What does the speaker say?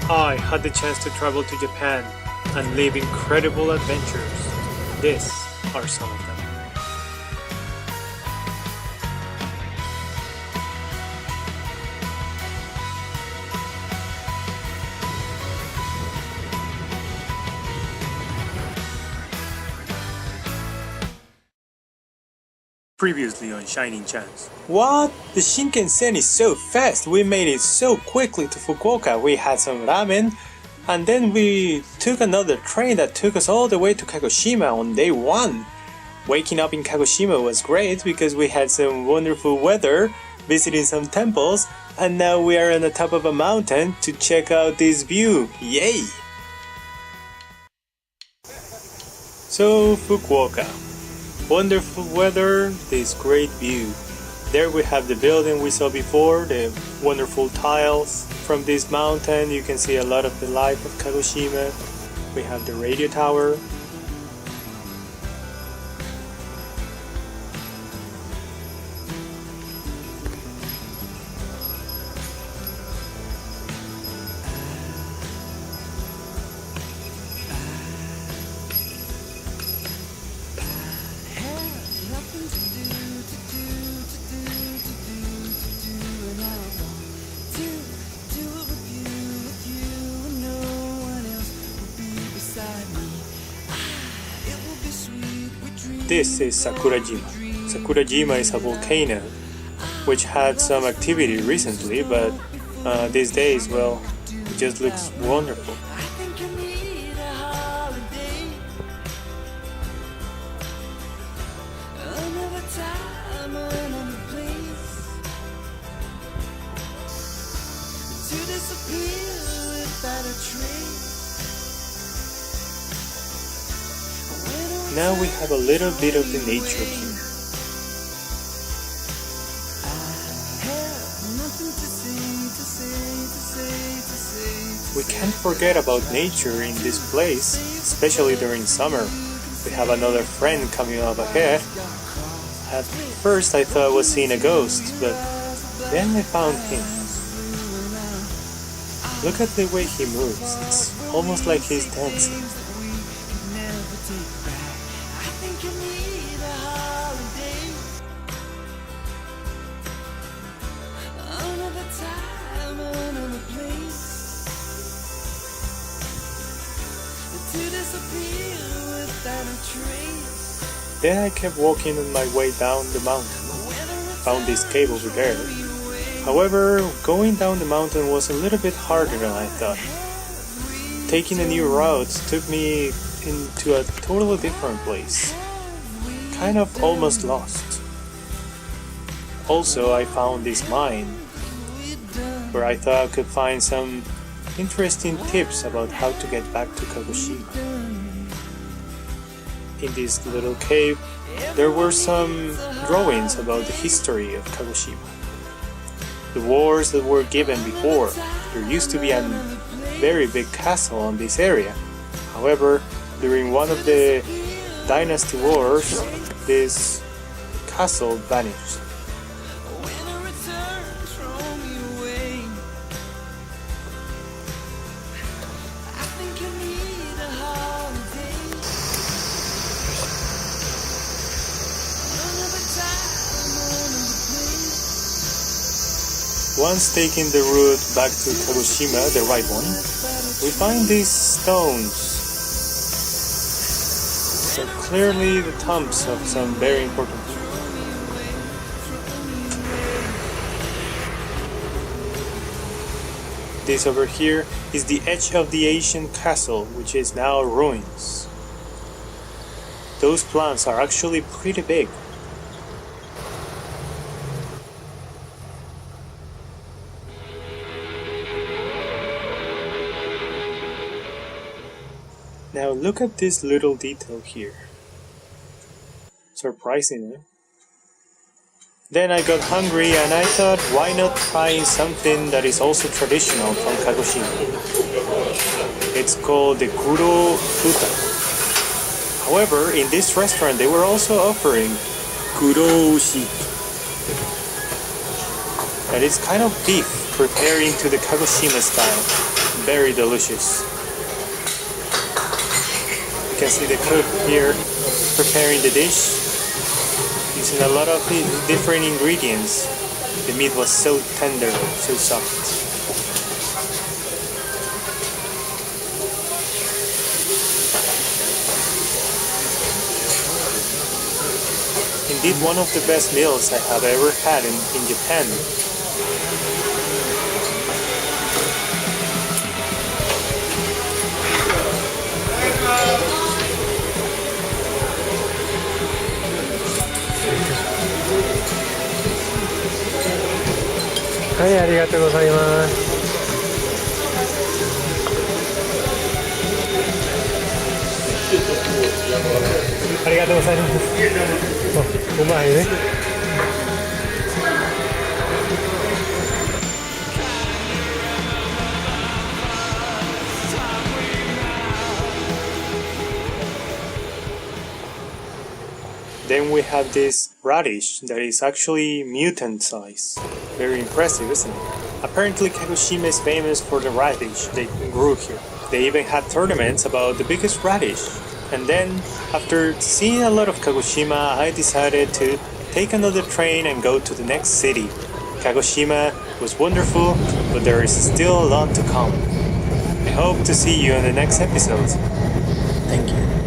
I had the chance to travel to Japan and live incredible adventures. These are some of them. Previously on Shining Chance. What? The Shinkansen is so fast! We made it so quickly to Fukuoka. We had some ramen, and then we took another train that took us all the way to Kagoshima on day 1. Waking up in Kagoshima was great because we had some wonderful weather, visiting some temples, and now we are on the top of a mountain to check out this view. Yay! So, Fukuoka. Wonderful weather, this great view. There we have the building we saw before, the wonderful tiles. From this mountain you can see a lot of the life of Kagoshima. We have the radio tower. This is Sakura-jima. Sakura-jima is a volcano which had some activity recently, but these days, well, it just looks wonderful. Now we have a little bit of the nature here. We can't forget about nature in this place, especially during summer. We have another friend coming up ahead. At first I thought I was seeing a ghost, but then I found him. Look at the way he moves, it's almost like he's dancing. Then I kept walking on my way down the mountain. Found this cave over there. However, going down the mountain was a little bit harder than I thought. Taking a new route took me into a totally different place. Kind of almost lost. Also, I found this mine, where I thought I could find some interesting tips about how to get back to Kagoshima. In this little cave, there were some drawings about the history of Kagoshima. The wars that were given before. There used to be a very big castle on this area. However, during one of the dynasty wars, this castle vanished. Once taking the route back to Kagoshima, the right one, we find these stones. So clearly the tombs of some very important people. This over here is the edge of the ancient castle, which is now ruins. Those plants are actually pretty big. Now look at this little detail here. Surprising, eh? Then I got hungry and I thought, why not try something that is also traditional from Kagoshima. It's called the kuro futa. However, in this restaurant they were also offering kuro ushi. That is kind of beef prepared into the Kagoshima style. very delicious. You can see the cook here preparing the dish using a lot of different ingredients. The meat was so tender, so soft. Indeed, one of the best meals I have ever had in Japan. Hi, ありがとうございます。ありがとうございます。うまいね。Then we have this radish that is actually mutant size. Very impressive, isn't it? Apparently Kagoshima is famous for the radish they grew here. They even had tournaments about the biggest radish. And then, after seeing a lot of Kagoshima, I decided to take another train and go to the next city. Kagoshima was wonderful, but there is still a lot to come. I hope to see you in the next episode. Thank you.